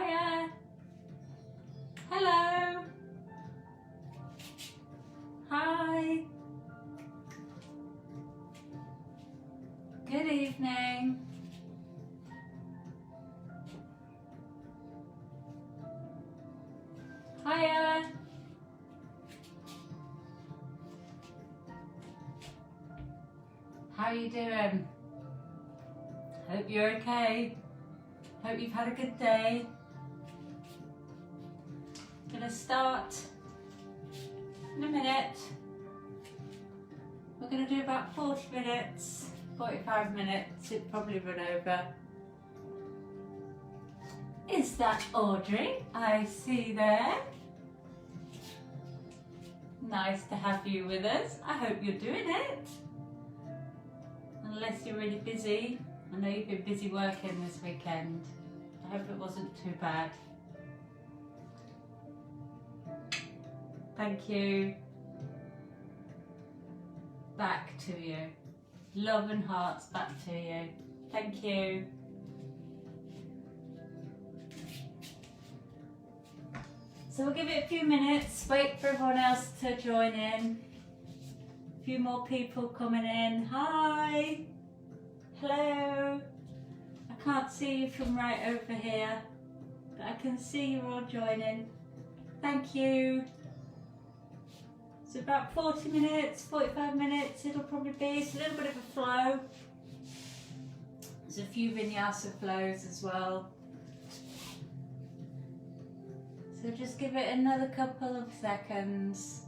Hiya. Hello. Hi. Good evening. Hiya. How are you doing? Hope you're okay. Hope you've had a good day. Gonna start in a minute. We're gonna do about 40 minutes, 45 minutes, it'll probably run over. Is that Audrey? I see there. Nice to have you with us. I hope you're doing it. Unless you're really busy. I know you've been busy working this weekend. I hope it wasn't too bad. Thank you. Back to you. Love and hearts back to you. Thank you. So we'll give it a few minutes, wait for everyone else to join in. A few more people coming in. Hi. Hello. I can't see you from right over here, but I can see you all joining. Thank you. So about 40 minutes, 45 minutes it'll probably be. It's a little bit of a flow. There's a few vinyasa flows as well. So just give it another couple of seconds.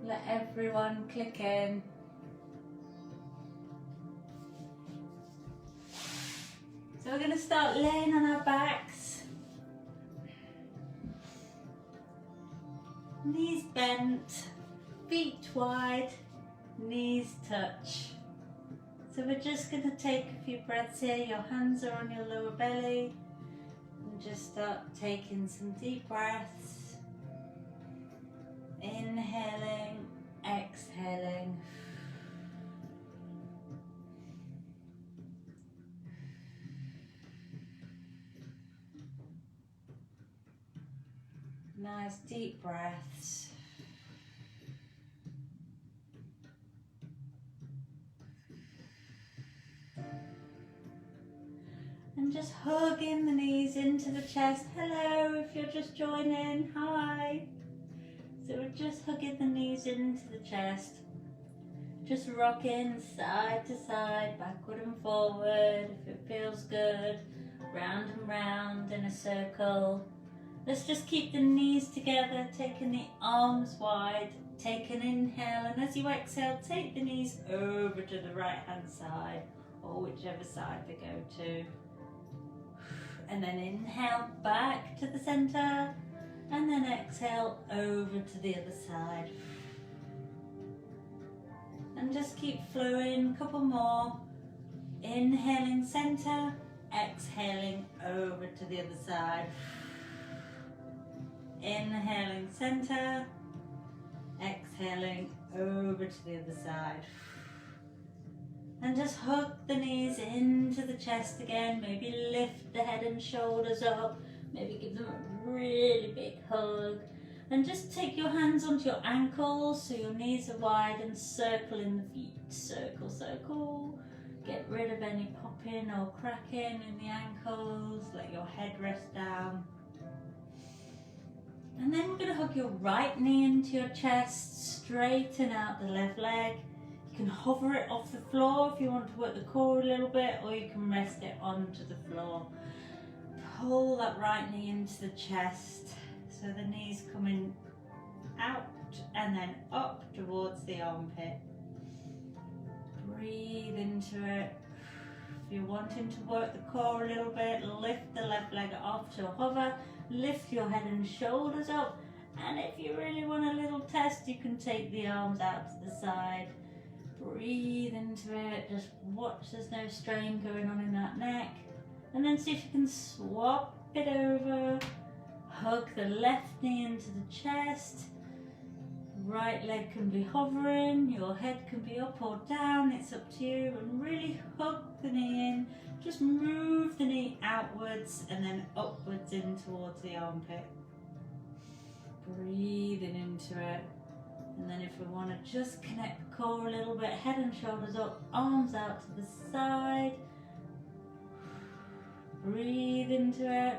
Let everyone click in. So we're going to start laying on our backs. Knees bent, feet wide, knees touch. So we're just going to take a few breaths here. Your hands are on your lower belly. And just start taking some deep breaths. Inhaling, exhaling. Nice deep breaths. And just hugging the knees into the chest. Hello, if you're just joining, hi. So we're just hugging the knees into the chest. Just rocking side to side, backward and forward, if it feels good. Round and round in a circle. Let's just keep the knees together, taking the arms wide. Take an inhale, and as you exhale, take the knees over to the right hand side, or whichever side they go to. And then inhale back to the center, and then exhale over to the other side. And just keep flowing, a couple more. Inhaling center, exhaling over to the other side. Inhaling center, exhaling over to the other side. And just hug the knees into the chest again. Maybe lift the head and shoulders up. Maybe give them a really big hug. And just take your hands onto your ankles so your knees are wide and circle in the feet. Circle, circle. Get rid of any popping or cracking in the ankles. Let your head rest down. And then we're going to hug your right knee into your chest, straighten out the left leg. You can hover it off the floor if you want to work the core a little bit, or you can rest it onto the floor. Pull that right knee into the chest, so the knee's coming out and then up towards the armpit. Breathe into it. If you're wanting to work the core a little bit, lift the left leg off to hover. Lift your head and shoulders up, and if you really want a little test, you can take the arms out to the side. Breathe into it, just watch there's no strain going on in that neck, and then see if you can swap it over. Hug the left knee into the chest. Right leg can be hovering, your head can be up or down, it's up to you, and really hug the knee in. Just move the knee outwards and then upwards in towards the armpit. Breathing into it. And then if we want to just connect the core a little bit, head and shoulders up, arms out to the side. Breathe into it.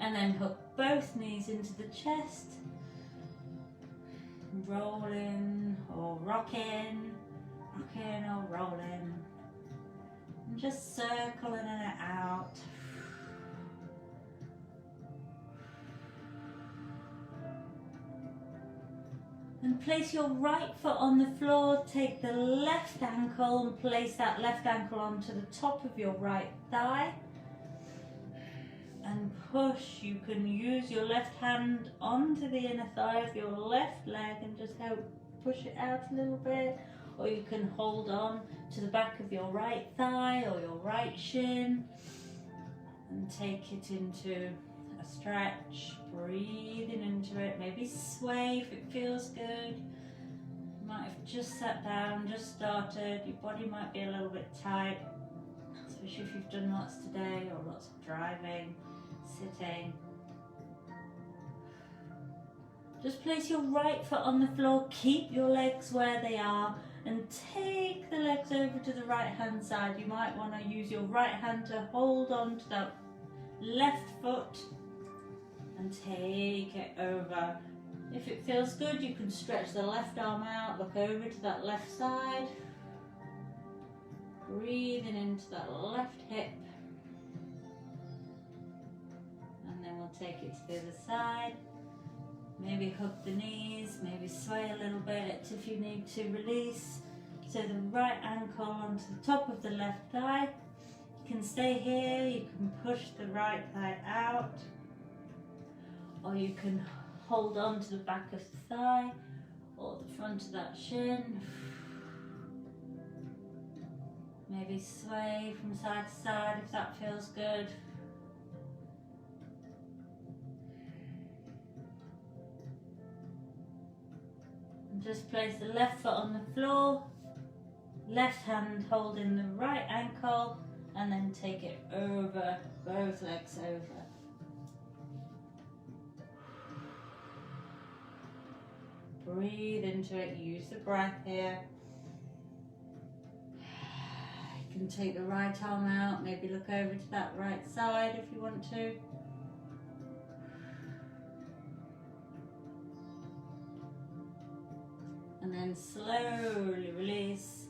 And then hook both knees into the chest. Rolling or rocking, rocking or rolling. And just circling it out. And place your right foot on the floor, take the left ankle and place that left ankle onto the top of your right thigh. And push, you can use your left hand onto the inner thigh of your left leg and just help push it out a little bit. Or you can hold on to the back of your right thigh or your right shin and take it into a stretch, breathing into it. Maybe sway if it feels good. You might have just sat down, just started. Your body might be a little bit tight, especially if you've done lots today or lots of driving, sitting. Just place your right foot on the floor, keep your legs where they are, and take the legs over to the right hand side. You might want to use your right hand to hold on to that left foot and take it over. If it feels good, you can stretch the left arm out, look over to that left side. Breathing into that left hip. And then we'll take it to the other side. Maybe hook the knees, maybe sway a little bit if you need to release. So the right ankle onto the top of the left thigh. You can stay here, you can push the right thigh out. Or you can hold on to the back of the thigh or the front of that shin. Maybe sway from side to side if that feels good. And just place the left foot on the floor, left hand holding the right ankle, and then take it over, both legs over. Breathe into it, use the breath here. You can take the right arm out, maybe look over to that right side if you want to. And then slowly release.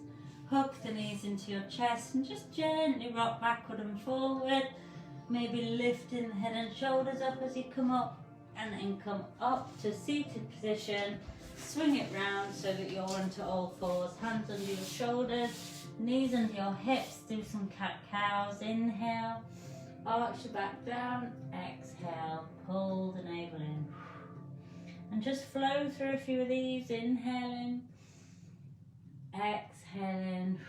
Hook the knees into your chest and just gently rock backward and forward. Maybe lifting the head and shoulders up as you come up, and then come up to seated position. Swing it round so that you're onto all fours. Hands under your shoulders, knees under your hips. Do some cat-cows. Inhale, arch your back down. Exhale, pull the navel in. And just flow through a few of these. Inhaling, exhaling.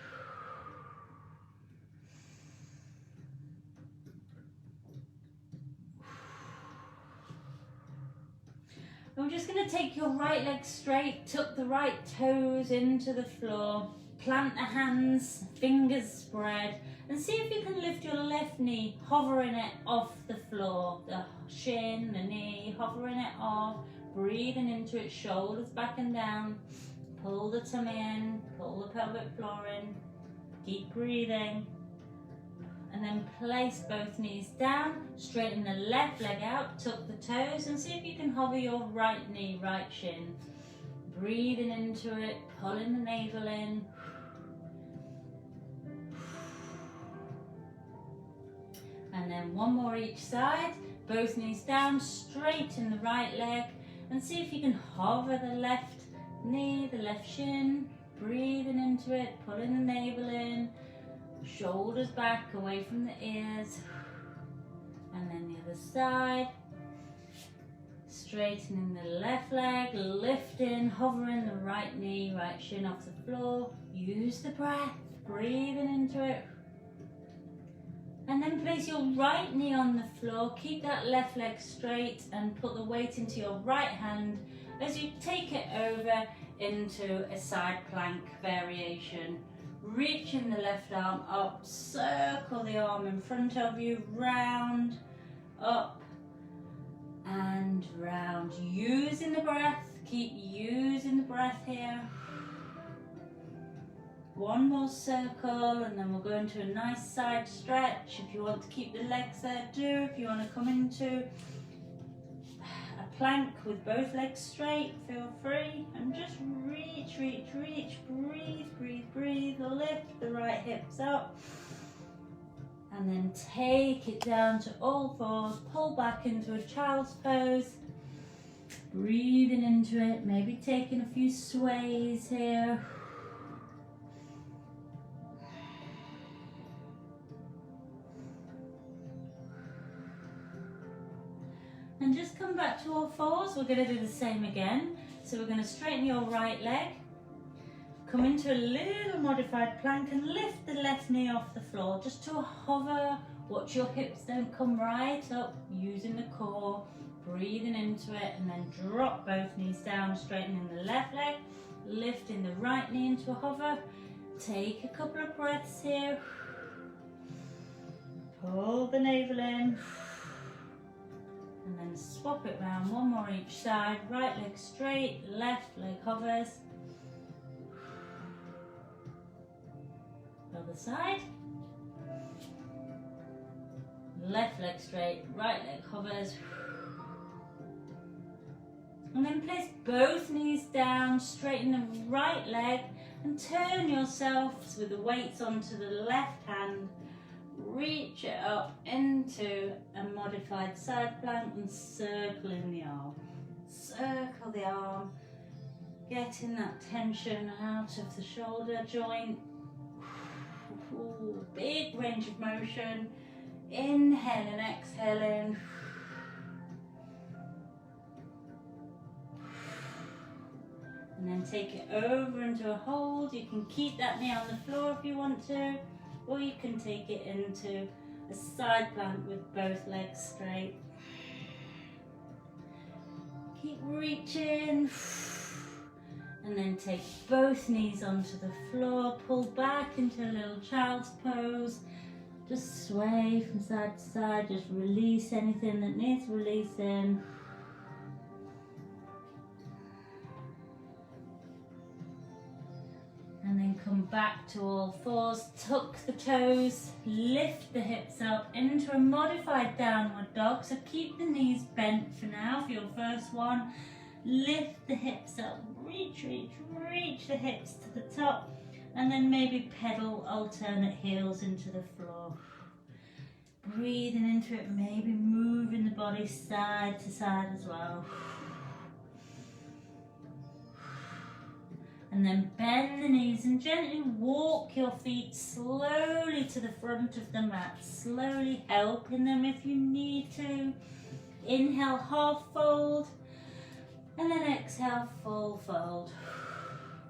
We're just going to take your right leg straight, tuck the right toes into the floor, plant the hands, fingers spread, and see if you can lift your left knee, hovering it off the floor, the shin, the knee, hovering it off, breathing into it, shoulders back and down, pull the tummy in, pull the pelvic floor in, keep breathing. And then place both knees down, straighten the left leg out, tuck the toes, and see if you can hover your right knee, right shin. Breathing into it, pulling the navel in. And then one more each side, both knees down, straighten the right leg, and see if you can hover the left knee, the left shin. Breathing into it, pulling the navel in. Shoulders back, away from the ears. And then the other side. Straightening the left leg, lifting, hovering the right knee, right shin off the floor. Use the breath, breathing into it. And then place your right knee on the floor. Keep that left leg straight and put the weight into your right hand as you take it over into a side plank variation. Reaching the left arm up, circle the arm in front of you, round, up and round. Using the breath, keep using the breath here. One more circle and then we'll go into a nice side stretch. If you want to keep the legs there, do. If you want to come into a plank with both legs straight, feel free. And just reach, reach, reach, breathe, breathe, breathe. Lift the right hips up. And then take it down to all fours. Pull back into a child's pose. Breathing into it, maybe taking a few sways here. And just come back to all fours. We're going to do the same again. So we're going to straighten your right leg. Come into a little modified plank and lift the left knee off the floor. Just to hover. Watch your hips don't come right up. Using the core. Breathing into it. And then drop both knees down. Straightening the left leg. Lifting the right knee into a hover. Take a couple of breaths here. Pull the navel in. And then swap it round, one more each side. Right leg straight, left leg hovers. Other side. Left leg straight, right leg hovers. And then place both knees down, straighten the right leg and turn yourselves with the weights onto the left hand. Reach it up into a modified side plank and circling the arm. Circle the arm, getting that tension out of the shoulder joint. Ooh, big range of motion. Inhale and exhaling. And then take it over into a hold. You can keep that knee on the floor if you want to. Or you can take it into a side plank with both legs straight. Keep reaching. And then take both knees onto the floor. Pull back into a little child's pose. Just sway from side to side. Just release anything that needs releasing. And then come back to all fours, tuck the toes, lift the hips up into a modified downward dog. So keep the knees bent for now for your first one. Lift the hips up, reach, reach, reach the hips to the top. And then maybe pedal alternate heels into the floor. Breathing into it, maybe moving the body side to side as well. And then bend the knees and gently walk your feet slowly to the front of the mat. Slowly helping them if you need to. Inhale, half fold. And then exhale, full fold.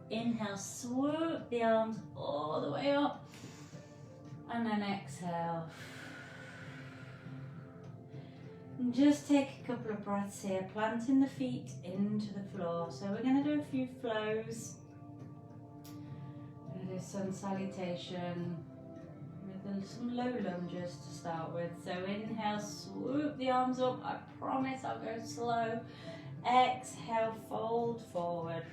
Inhale, swoop the arms all the way up. And then exhale. And just take a couple of breaths here, planting the feet into the floor. So we're going to do a few flows. Do sun salutation with some low lunges to start with. So inhale, swoop the arms up. I promise I'll go slow. Exhale, fold forward.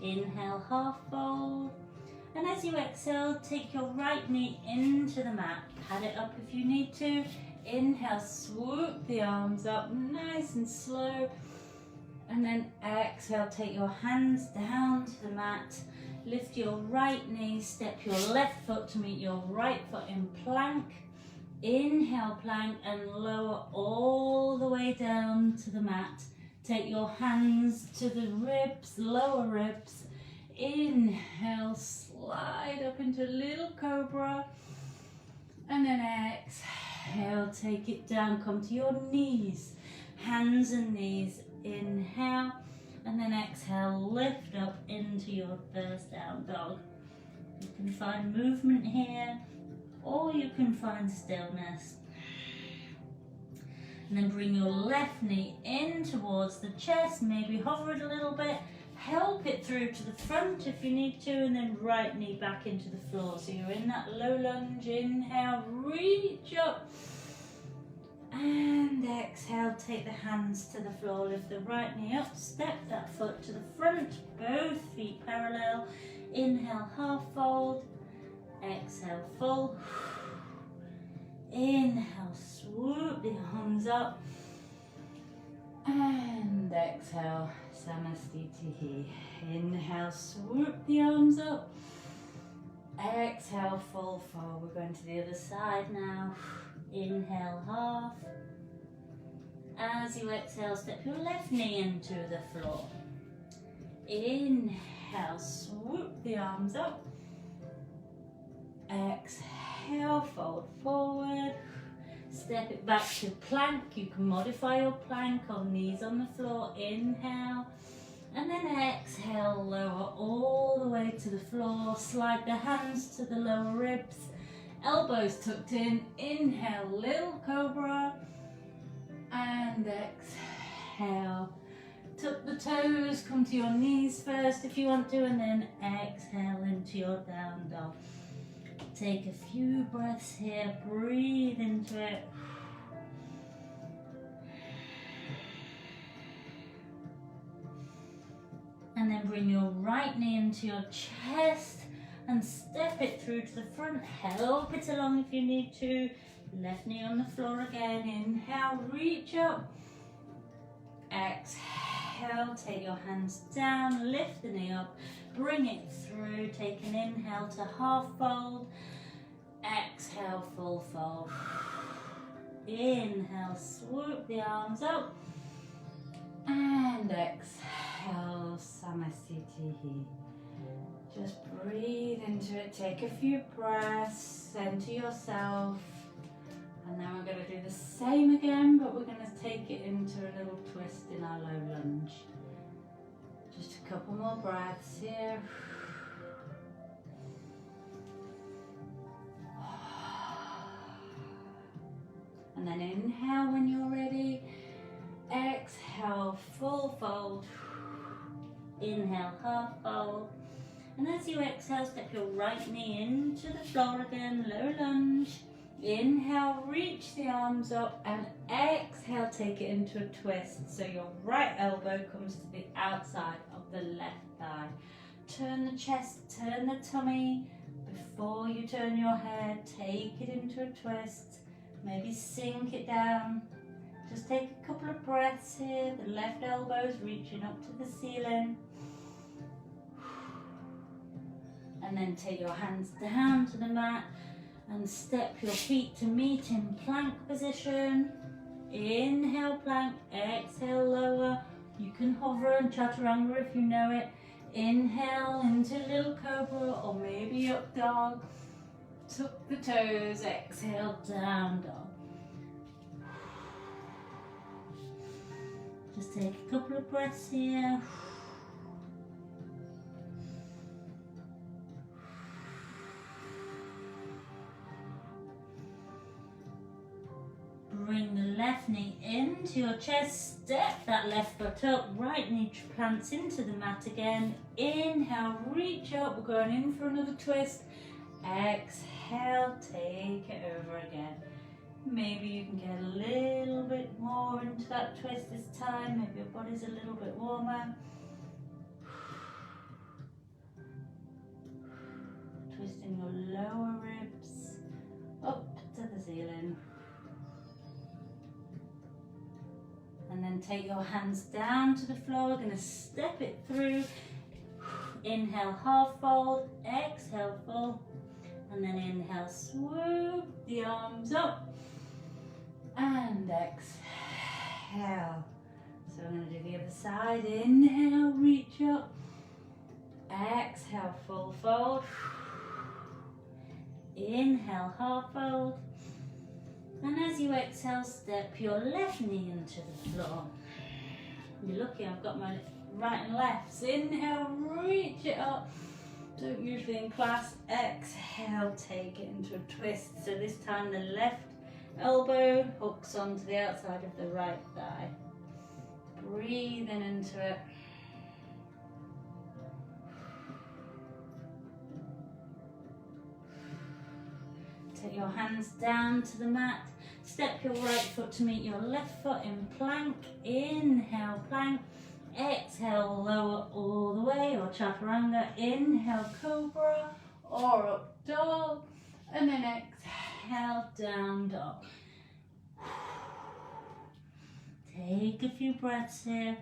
Inhale, half fold. And as you exhale, take your right knee into the mat. Pad it up if you need to. Inhale, swoop the arms up, nice and slow. And then exhale, take your hands down to the mat. Lift your right knee, step your left foot to meet your right foot in plank. Inhale, plank, and lower all the way down to the mat. Take your hands to the ribs, lower ribs. Inhale, slide up into little cobra. And then exhale, take it down, come to your knees. Hands and knees, inhale. And then exhale, lift up into your first down dog. You can find movement here, or you can find stillness. And then bring your left knee in towards the chest, maybe hover it a little bit. help it through to the front if you need to, and then right knee back into the floor. So you're in that low lunge. Inhale, reach up. And exhale, take the hands to the floor, lift the right knee up, step that foot to the front, both feet parallel. Inhale, half fold. Exhale, full. Inhale, swoop the arms up. And exhale, samastitihi. Inhale, swoop the arms up. Exhale, full fold. We're going to the other side now. Inhale, half. As you exhale, step your left knee into the floor. Inhale, swoop the arms up. Exhale, fold forward. Step it back to plank. You can modify your plank on knees on the floor. Inhale. And then exhale, lower all the way to the floor. Slide the hands to the lower ribs. Elbows tucked in. Inhale, little cobra. And exhale. Tuck the toes, come to your knees first if you want to, and then exhale into your down dog. Take a few breaths here, breathe into it. And then bring your right knee into your chest and step it through to the front. Help it along if you need to. Left knee on the floor again. Inhale, reach up. Exhale, take your hands down, lift the knee up, bring it through. Take an inhale to half fold. Exhale, full fold. Inhale, swoop the arms up. And exhale, samastitihi. Just breathe into it, take a few breaths, center yourself. And then we're going to do the same again, but we're going to take it into a little twist in our low lunge. Just a couple more breaths here. And then inhale when you're ready. Exhale, full fold. Inhale, half fold. And as you exhale, step your right knee into the floor again, low lunge. Inhale, reach the arms up, and exhale, take it into a twist. So your right elbow comes to the outside of the left thigh. Turn the chest, turn the tummy. Before you turn your head, take it into a twist. Maybe sink it down. Just take a couple of breaths here. The left elbow's reaching up to the ceiling. And then take your hands down to the mat and step your feet to meet in plank position. Inhale, plank. Exhale, lower. You can hover and chaturanga if you know it. Inhale into little cobra or maybe up dog. Tuck the toes. Exhale, down dog. Just take a couple of breaths here. Bring the left knee into your chest, step that left foot up, right knee plants into the mat again. Inhale, reach up, we're going in for another twist. Exhale, take it over again. Maybe you can get a little bit more into that twist this time, maybe your body's a little bit warmer. Twisting your lower ribs up to the ceiling. And then take your hands down to the floor. We're going to step it through. Inhale, half fold. Exhale, full. And then inhale, swoop the arms up. And exhale. So I'm going to do the other side. Inhale, reach up. Exhale, full fold. Inhale, half fold. And as you exhale, step your left knee into the floor. You're lucky I've got my right and left. So inhale, reach it up. Don't usually in class. Exhale, take it into a twist. So this time the left elbow hooks onto the outside of the right thigh. Breathing into it. Take your hands down to the mat. Step your right foot to meet your left foot in plank. Inhale, plank. Exhale, lower all the way, or chaturanga. Inhale, cobra, or up dog. And then exhale, down dog. Take a few breaths here.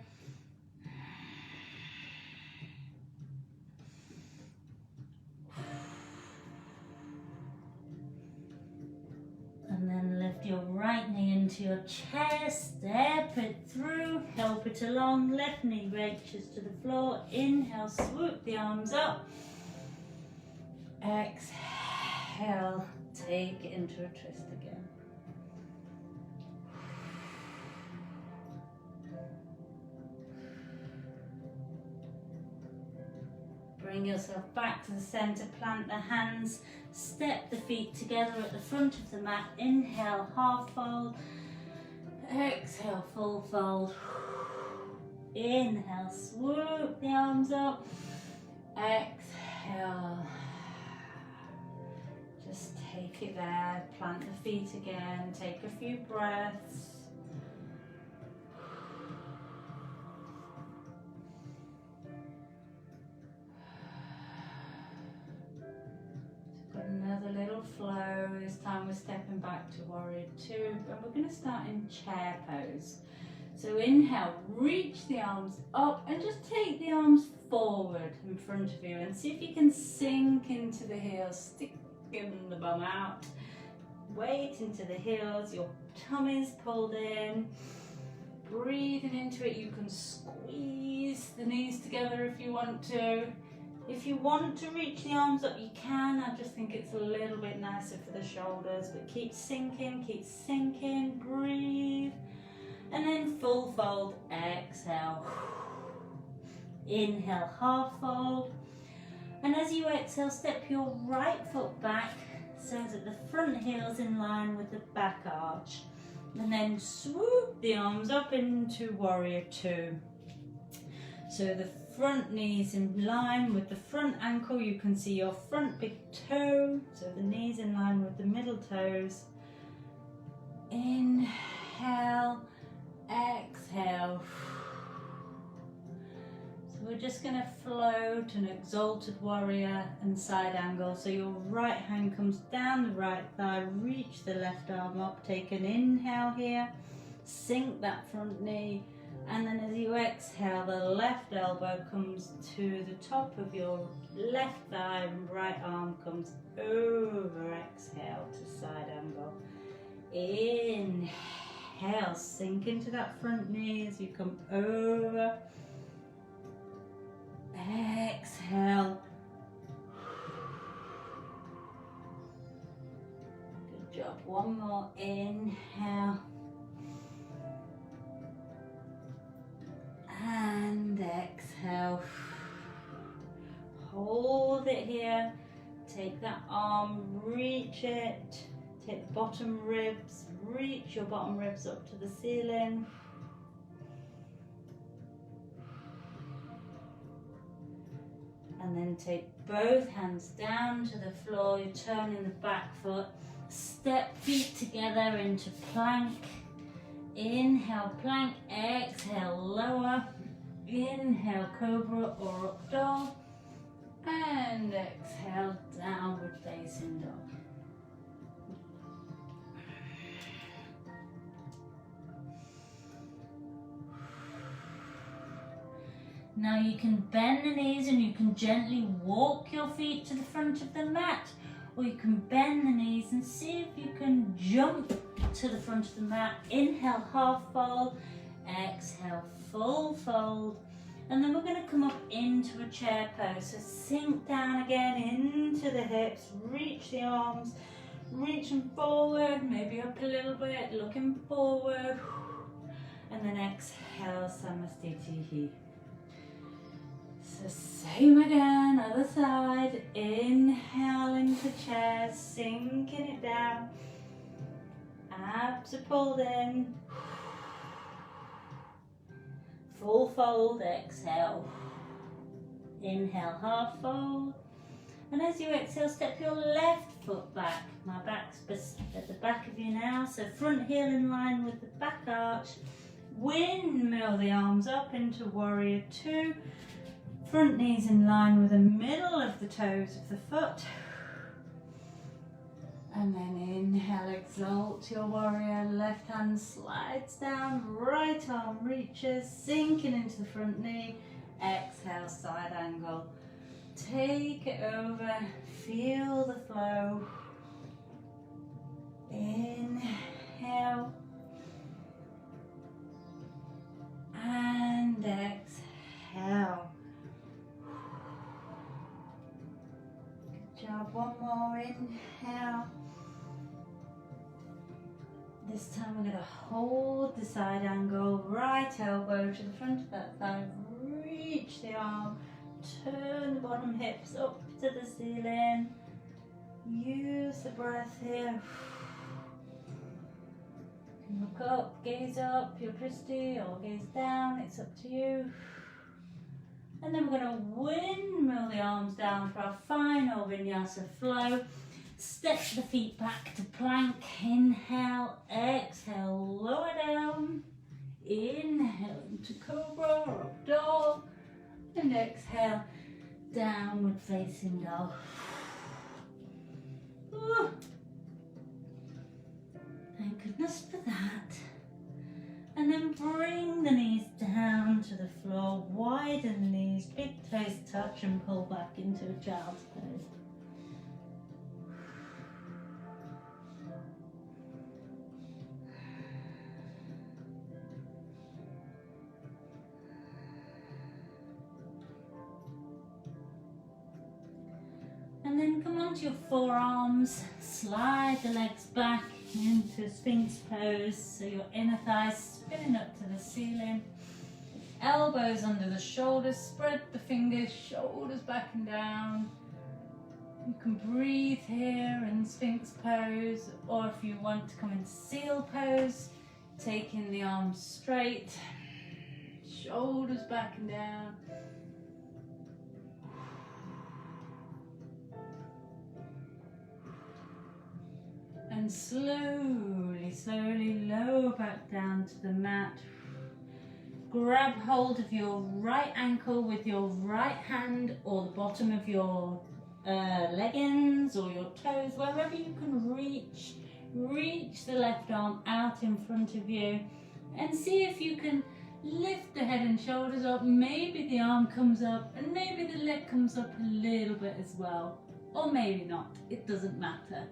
And then lift your right knee into your chest, step it through, help it along, left knee reaches to the floor, inhale, swoop the arms up, exhale, take it into a twist again. Bring yourself back to the center, plant the hands, step the feet together at the front of the mat. Inhale, half fold. Exhale, full fold. Inhale, swoop the arms up. Exhale. Just take it there, plant the feet again, take a few breaths. Another little flow. This time we're stepping back to warrior two, and we're going to start in chair pose. So inhale, reach the arms up and just take the arms forward in front of you and see if you can sink into the heels, sticking the bum out, weight into the heels, your tummy's pulled in, breathing into it. You can squeeze the knees together if you want to. If you want to reach the arms up, you can. I just think it's a little bit nicer for the shoulders, but keep sinking, breathe. And then full fold, exhale. Inhale, half fold. And as you exhale, step your right foot back so that the front heel's in line with the back arch. And then swoop the arms up into warrior two. So the front knee's in line with the front ankle. You can see your front big toe. So the knee's in line with the middle toes. Inhale, exhale. So we're just going to float an exalted warrior and side angle. So your right hand comes down the right thigh, reach the left arm up, take an inhale here, sink that front knee. And then as you exhale, the left elbow comes to the top of your left thigh and right arm comes over. Exhale to side angle. Inhale, sink into that front knee as you come over. Exhale. Good job. One more. Inhale. And exhale. Hold it here. Take that arm, reach it. Take the bottom ribs, reach your bottom ribs up to the ceiling. And then take both hands down to the floor. You're turning the back foot. Step feet together into plank. Inhale, plank. Exhale, lower. Inhale, cobra or up dog. And exhale, downward facing dog. Now you can bend the knees and you can gently walk your feet to the front of the mat, or you can bend the knees and see if you can jump to the front of the mat. Inhale, half fold, exhale, full fold, and then we're going to come up into a chair pose. So sink down again into the hips, reach the arms, reaching forward, maybe up a little bit, looking forward, and then exhale, Samastitihi. So same again, other side. Inhale into chair, sinking it down. Abs are pulled in. Full fold, exhale. Inhale, half fold. And as you exhale, step your left foot back. My back's at the back of you now, so front heel in line with the back arch. Windmill the arms up into warrior two. Front knees in line with the middle of the toes of the foot. And then inhale, exalt your warrior. Left hand slides down, right arm reaches, sinking into the front knee. Exhale, side angle. Take it over, feel the flow. Inhale. And exhale. Good job, one more, inhale. This time we're going to hold the side angle, right elbow to the front of that thigh, reach the arm, turn the bottom hips up to the ceiling, use the breath here. Look up, gaze up, you're Christy, or gaze down, it's up to you. And then we're going to windmill the arms down for our final vinyasa flow. Step the feet back to plank, inhale, exhale, lower down, inhale into cobra or up dog, and exhale, downward facing dog. Ooh. Thank goodness for that. And then bring the knees down to the floor, widen the knees, big toes touch and pull back into a child's pose. And then come onto your forearms, slide the legs back into Sphinx pose, so your inner thighs spinning up to the ceiling. Elbows under the shoulders, spread the fingers, shoulders back and down. You can breathe here in Sphinx pose, or if you want to come into seal pose, taking the arms straight, shoulders back and down. And slowly, slowly lower back down to the mat. Grab hold of your right ankle with your right hand or the bottom of your leggings or your toes, wherever you can reach. Reach the left arm out in front of you and see if you can lift the head and shoulders up. Maybe the arm comes up and maybe the leg comes up a little bit as well. Or maybe not, it doesn't matter.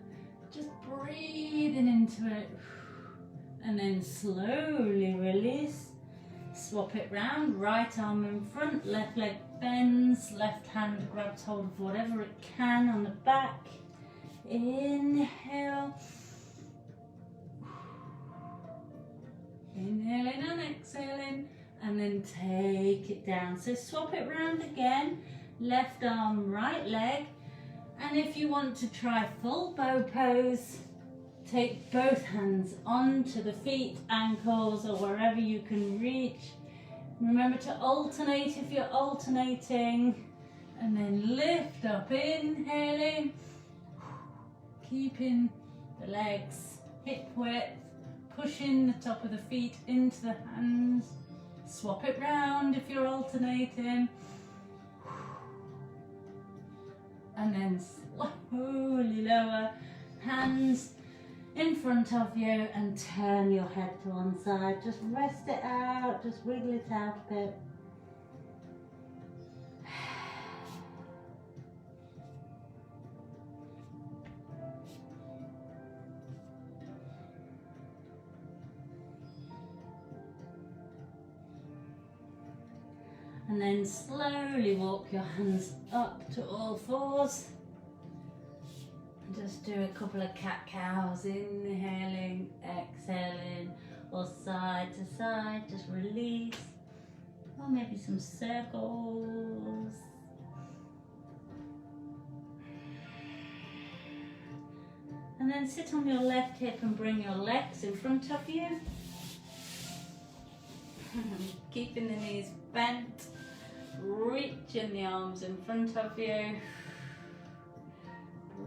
Just breathing into it and then slowly release. Swap it round, right arm in front, left leg bends, left hand grabs hold of whatever it can on the back. Inhale. Inhaling and exhaling, and then take it down. So swap it round again, left arm, right leg. And if you want to try full bow pose, take both hands onto the feet, ankles, or wherever you can reach. Remember to alternate if you're alternating. And then lift up, inhaling. Keeping the legs hip width. Pushing the top of the feet into the hands. Swap it round if you're alternating. And then slowly lower, hands in front of you and turn your head to one side. Just rest it out, just wiggle it out a bit. And then slowly walk your hands up to all fours. And just do a couple of cat-cows, inhaling, exhaling, or side to side, just release. Or maybe some circles. And then sit on your left hip and bring your legs in front of you. Keeping the knees bent. Reaching the arms in front of you.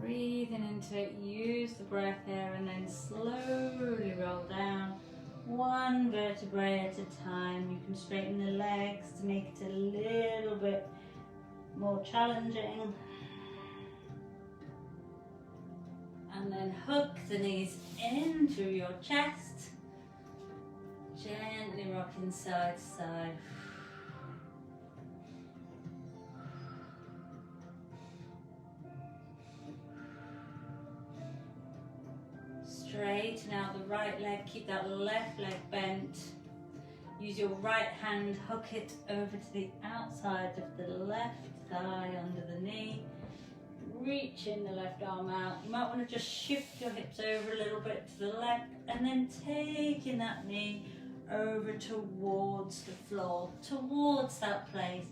Breathing into it, use the breath here, and then slowly roll down, one vertebrae at a time. You can straighten the legs to make it a little bit more challenging. And then hook the knees in through your chest, gently rocking side to side. Straighten out the right leg, keep that left leg bent. Use your right hand, hook it over to the outside of the left thigh under the knee. Reaching the left arm out. You might want to just shift your hips over a little bit to the left, and then taking that knee over towards the floor, towards that place.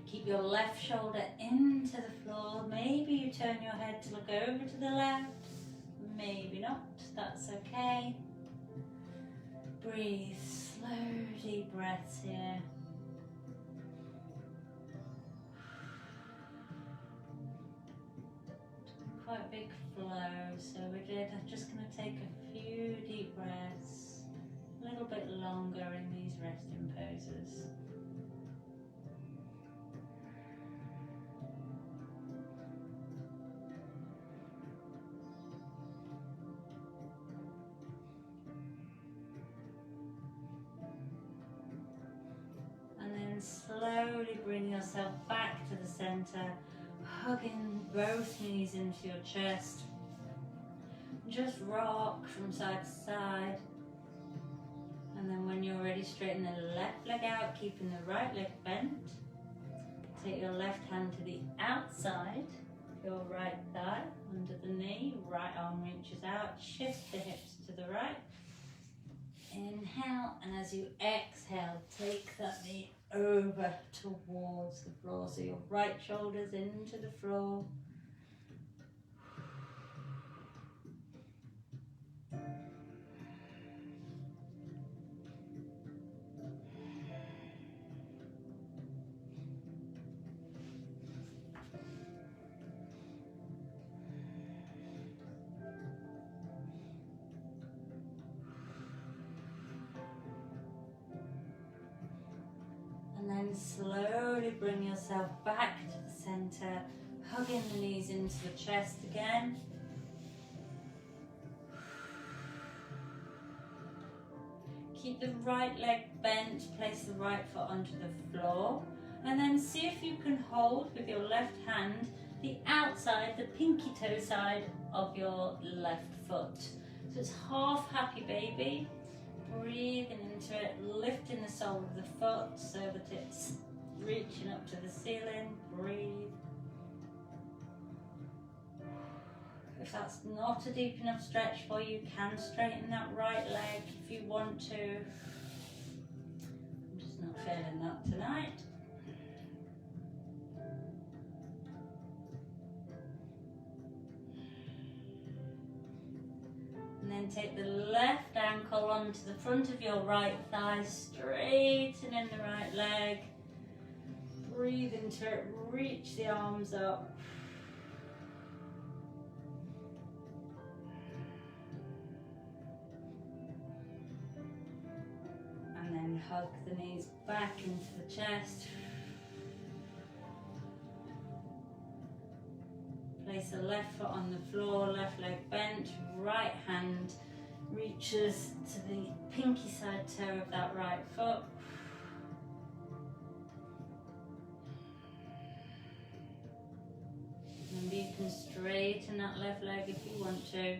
Keep your left shoulder into the floor. Maybe you turn your head to look over to the left. Maybe not, that's okay. Breathe, slow, deep breaths here. Quite a big flow, so I'm just going to take a few deep breaths, a little bit longer in these resting poses. Slowly bring yourself back to the center, hugging both knees into your chest. Just rock from side to side. And then when you're ready, straighten the left leg out, keeping the right leg bent. Take your left hand to the outside of your right thigh, under the knee. Right arm reaches out, shift the hips to the right. Inhale, and as you exhale, take that knee over towards the floor, so your right shoulder's into the floor. And slowly bring yourself back to the center, hugging the knees into the chest again. Keep the right leg bent, place the right foot onto the floor, and then see if you can hold with your left hand the outside, the pinky toe side of your left foot. So it's half happy baby. Breathing into it, lifting the sole of the foot so that it's reaching up to the ceiling. Breathe. If that's not a deep enough stretch for you, you can straighten that right leg if you want to. I'm just not feeling that tonight. And then take the left ankle onto the front of your right thigh, straightening the right leg. Breathe into it, reach the arms up. And then hug the knees back into the chest. Place the left foot on the floor, left leg bent, right hand reaches to the pinky side toe of that right foot. Remember, you can straighten that left leg if you want to.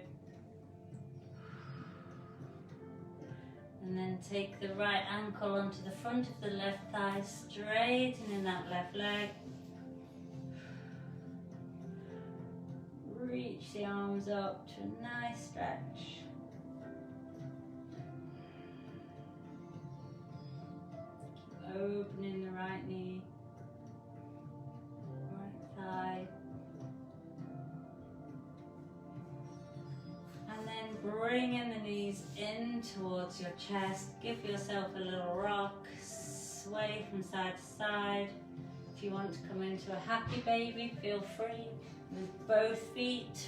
And then take the right ankle onto the front of the left thigh, straightening that left leg. Reach the arms up to a nice stretch. Keep opening the right knee, right thigh. And then bringing the knees in towards your chest. Give yourself a little rock, sway from side to side. If you want to come into a happy baby, feel free with both feet.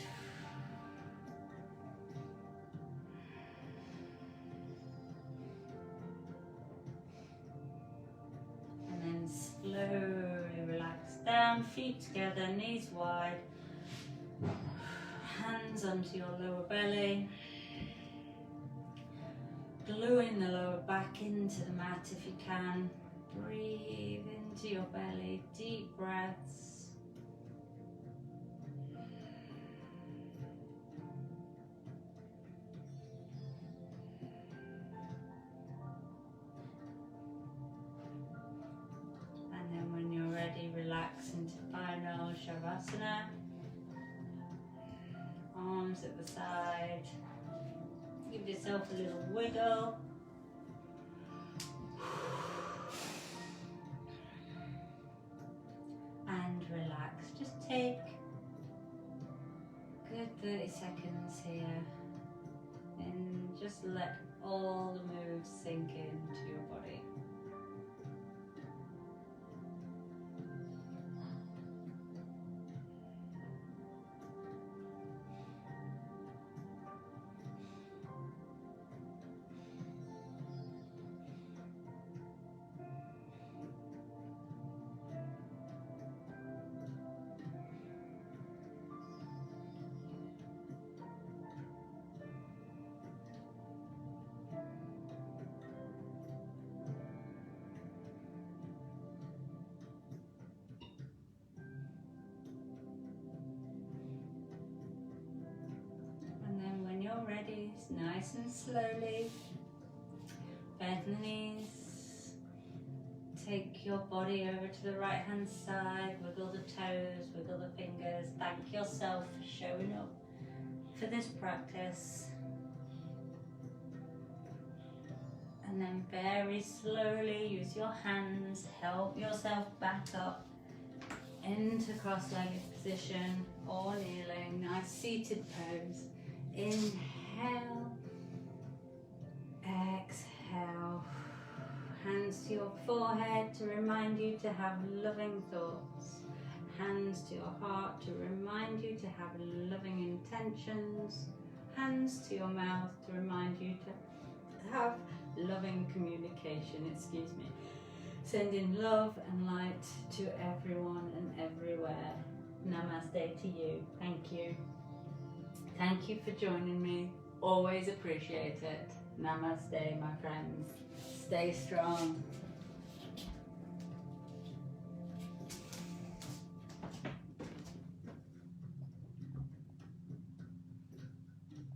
And then slowly relax down, feet together, knees wide, hands onto your lower belly. Gluing the lower back into the mat if you can. Breathe into your belly, deep breaths. And then when you're ready, relax into final Shavasana. Arms at the side. Give yourself a little wiggle. And relax. Just take a good 30 seconds here. And just let all the moves sink into your body. Ready, nice and slowly, bend the knees, take your body over to the right hand side, wiggle the toes, wiggle the fingers, thank yourself for showing up for this practice. And then very slowly use your hands, help yourself back up into cross-legged position or kneeling, nice seated pose. Inhale, exhale, hands to your forehead to remind you to have loving thoughts, hands to your heart to remind you to have loving intentions, hands to your mouth to remind you to have loving communication, sending love and light to everyone and everywhere. Namaste to you. Thank you. Thank you for joining me. Always appreciate it. Namaste, my friends. Stay strong.